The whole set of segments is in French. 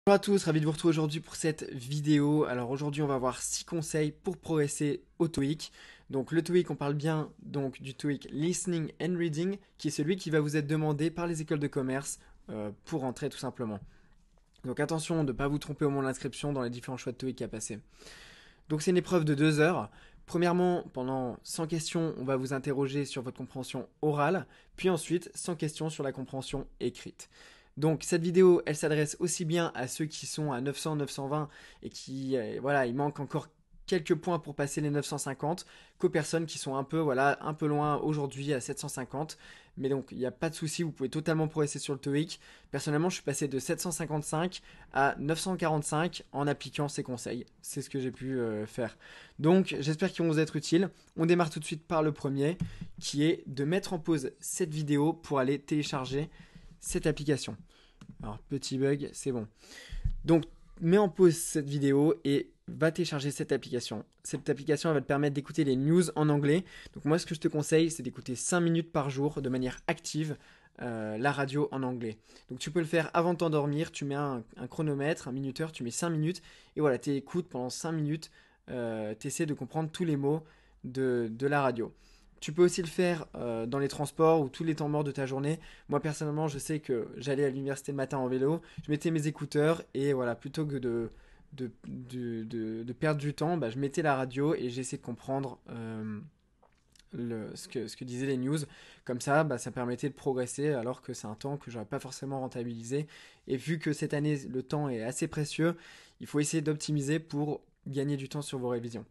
Bonjour à tous, ravi de vous retrouver aujourd'hui pour cette vidéo. Alors aujourd'hui on va voir 6 conseils pour progresser au TOEIC. Donc le TOEIC, on parle bien donc du TOEIC Listening and Reading, qui est celui qui va vous être demandé par les écoles de commerce pour entrer tout simplement. Donc attention de ne pas vous tromper au moment de l'inscription dans les différents choix de TOEIC à passer. Donc c'est une épreuve de 2 heures. Premièrement, pendant 100 questions, on va vous interroger sur votre compréhension orale, puis ensuite 100 questions sur la compréhension écrite. Donc cette vidéo, elle s'adresse aussi bien à ceux qui sont à 900, 920 et qui, voilà, il manque encore quelques points pour passer les 950 qu'aux personnes qui sont un peu, voilà, un peu loin aujourd'hui à 750. Mais donc il n'y a pas de souci, vous pouvez totalement progresser sur le TOEIC. Personnellement, je suis passé de 755 à 945 en appliquant ces conseils. C'est ce que j'ai pu faire. Donc j'espère qu'ils vont vous être utiles. On démarre tout de suite par le premier, qui est de mettre en pause cette vidéo pour aller télécharger cette application. Alors petit bug, c'est bon. Donc mets en pause cette vidéo et va télécharger cette application. Cette application elle va te permettre d'écouter les news en anglais. Donc moi ce que je te conseille c'est d'écouter 5 minutes par jour de manière active la radio en anglais. Donc tu peux le faire avant de t'endormir, tu mets un chronomètre, un minuteur, tu mets 5 minutes et voilà, tu écoutes pendant 5 minutes, tu essaies de comprendre tous les mots de la radio. Tu peux aussi le faire dans les transports ou tous les temps morts de ta journée. Moi personnellement, je sais que j'allais à l'université le matin en vélo, je mettais mes écouteurs et voilà, plutôt que de perdre du temps, bah, je mettais la radio et j'essayais de comprendre ce que disaient les news. Comme ça, bah, ça permettait de progresser alors que c'est un temps que j'aurais pas forcément rentabilisé. Et vu que cette année, le temps est assez précieux, il faut essayer d'optimiser pour gagner du temps sur vos révisions.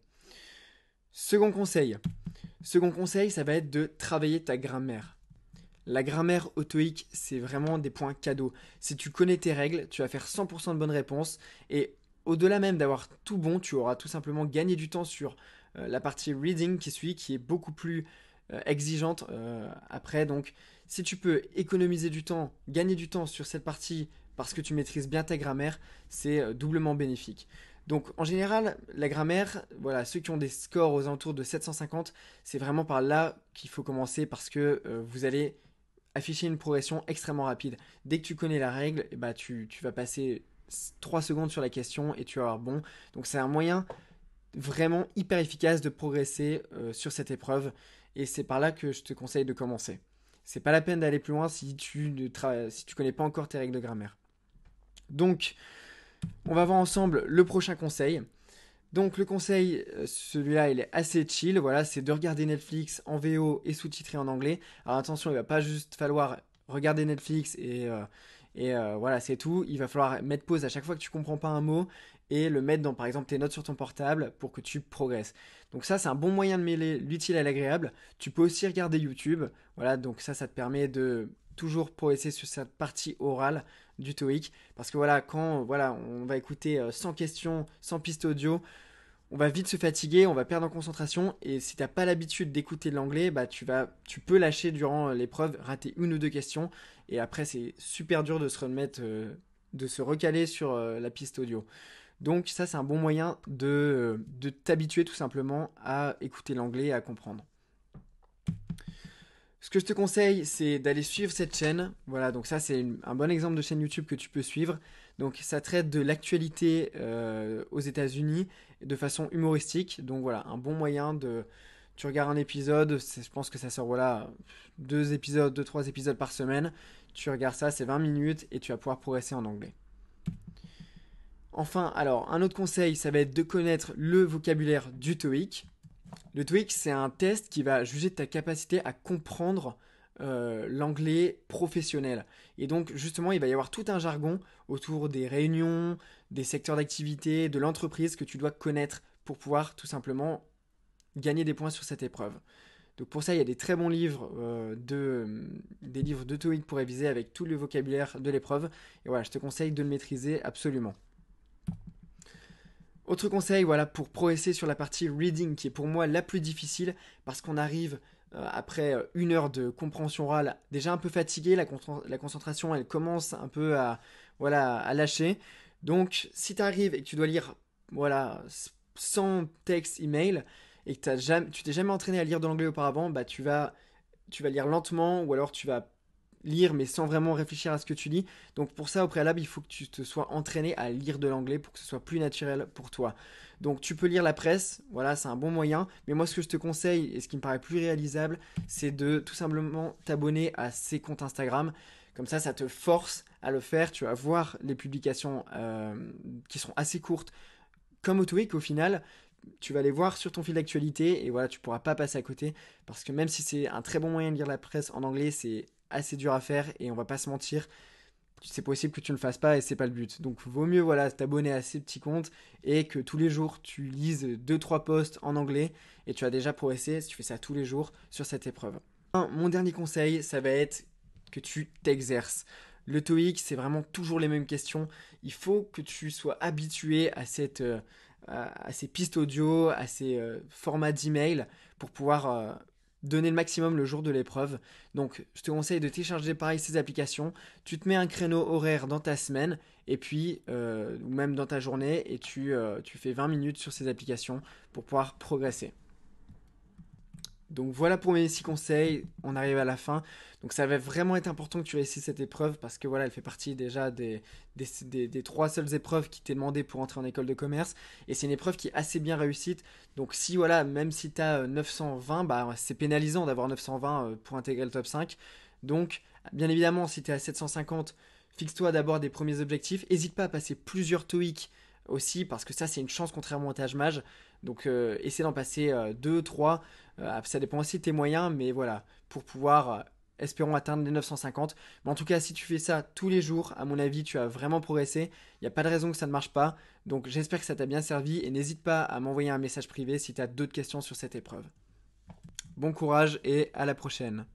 Second conseil. Second conseil, ça va être de travailler ta grammaire. La grammaire au TOEIC, c'est vraiment des points cadeaux. Si tu connais tes règles, tu vas faire 100% de bonnes réponses. Et au-delà même d'avoir tout bon, tu auras tout simplement gagné du temps sur la partie reading qui suit, qui est beaucoup plus exigeante après. Donc, si tu peux économiser du temps, gagner du temps sur cette partie parce que tu maîtrises bien ta grammaire, c'est doublement bénéfique. Donc en général, la grammaire, voilà, ceux qui ont des scores aux alentours de 750, c'est vraiment par là qu'il faut commencer parce que vous allez afficher une progression extrêmement rapide. Dès que tu connais la règle, eh ben, tu vas passer 3 secondes sur la question et tu vas avoir bon. Donc c'est un moyen vraiment hyper efficace de progresser sur cette épreuve et c'est par là que je te conseille de commencer. C'est pas la peine d'aller plus loin si tu ne connais pas encore tes règles de grammaire. Donc, on va voir ensemble le prochain conseil. Donc le conseil, celui-là, il est assez chill. Voilà, c'est de regarder Netflix en VO et sous-titré en anglais. Alors attention, il va pas juste falloir regarder Netflix et voilà, c'est tout. Il va falloir mettre pause à chaque fois que tu comprends pas un mot et le mettre dans, par exemple, tes notes sur ton portable pour que tu progresses. Donc ça, c'est un bon moyen de mêler l'utile à l'agréable. Tu peux aussi regarder YouTube. Voilà, donc ça te permet de toujours progresser sur cette partie orale du TOEIC. Parce que voilà, quand voilà, on va écouter 100 questions, 100 pistes audio, on va vite se fatiguer, on va perdre en concentration et si t'as pas l'habitude d'écouter l'anglais, bah tu peux lâcher durant l'épreuve, rater une ou deux questions et après c'est super dur de se remettre, de se recaler sur la piste audio. Donc ça c'est un bon moyen de t'habituer tout simplement à écouter l'anglais et à comprendre. Ce que je te conseille, c'est d'aller suivre cette chaîne. Voilà, donc ça c'est un bon exemple de chaîne YouTube que tu peux suivre. Donc ça traite de l'actualité aux États-Unis de façon humoristique. Donc voilà, un bon moyen de. Tu regardes un épisode, je pense que ça sort voilà 2 épisodes, 2 3 épisodes par semaine. Tu regardes ça, c'est 20 minutes et tu vas pouvoir progresser en anglais. Enfin, alors un autre conseil, ça va être de connaître le vocabulaire du TOEIC. Le TOEIC, c'est un test qui va juger de ta capacité à comprendre l'anglais professionnel. Et donc, justement, il va y avoir tout un jargon autour des réunions, des secteurs d'activité, de l'entreprise que tu dois connaître pour pouvoir tout simplement gagner des points sur cette épreuve. Donc pour ça, il y a des très bons livres, des livres de TOEIC pour réviser avec tout le vocabulaire de l'épreuve. Et voilà, je te conseille de le maîtriser absolument. Autre conseil, voilà, pour progresser sur la partie reading, qui est pour moi la plus difficile, parce qu'on arrive après 1 heure de compréhension orale, déjà un peu fatigué, la concentration, elle commence un peu voilà, à lâcher. Donc, si tu arrives et que tu dois lire, voilà, 100 textes email, et que tu t'es jamais entraîné à lire de l'anglais auparavant, bah tu vas lire lentement, ou alors tu vas lire mais sans vraiment réfléchir à ce que tu lis. Donc pour ça, au préalable, il faut que tu te sois entraîné à lire de l'anglais pour que ce soit plus naturel pour toi. Donc tu peux lire la presse, voilà, c'est un bon moyen. Mais moi, ce que je te conseille et ce qui me paraît plus réalisable, c'est de tout simplement t'abonner à ces comptes Instagram. Comme ça te force à le faire. Tu vas voir les publications qui seront assez courtes, comme Autoweek au final. Tu vas les voir sur ton fil d'actualité et voilà, tu pourras pas passer à côté parce que même si c'est un très bon moyen de lire la presse en anglais, c'est assez dur à faire et on va pas se mentir, c'est possible que tu ne le fasses pas et c'est pas le but. Donc vaut mieux voilà, t'abonner à ces petits comptes et que tous les jours tu lises deux trois posts en anglais et tu as déjà progressé si tu fais ça tous les jours sur cette épreuve. Mon dernier conseil, ça va être que tu t'exerces. Le TOEIC, c'est vraiment toujours les mêmes questions. Il faut que tu sois habitué à ces pistes audio, à ces formats d'email pour pouvoir donner le maximum le jour de l'épreuve. Donc, je te conseille de télécharger pareil ces applications. Tu te mets un créneau horaire dans ta semaine et puis, ou même dans ta journée, et tu fais 20 minutes sur ces applications pour pouvoir progresser. Donc voilà pour mes 6 conseils, on arrive à la fin. Donc ça va vraiment être important que tu réussisses cette épreuve parce que voilà, elle fait partie déjà des 3 seules épreuves qui t'est demandé pour entrer en école de commerce. Et c'est une épreuve qui est assez bien réussite. Donc si voilà, même si tu as 920, bah, c'est pénalisant d'avoir 920 pour intégrer le top 5. Donc bien évidemment, si tu es à 750, fixe-toi d'abord des premiers objectifs. N'hésite pas à passer plusieurs TOEIC aussi parce que ça c'est une chance contrairement au Taj-Maj. Donc essaie d'en passer 2, 3. Ça dépend aussi de tes moyens, mais voilà, pour pouvoir, espérons atteindre les 950. Mais en tout cas, si tu fais ça tous les jours, à mon avis, tu as vraiment progressé. Il n'y a pas de raison que ça ne marche pas. Donc j'espère que ça t'a bien servi et n'hésite pas à m'envoyer un message privé si tu as d'autres questions sur cette épreuve. Bon courage et à la prochaine.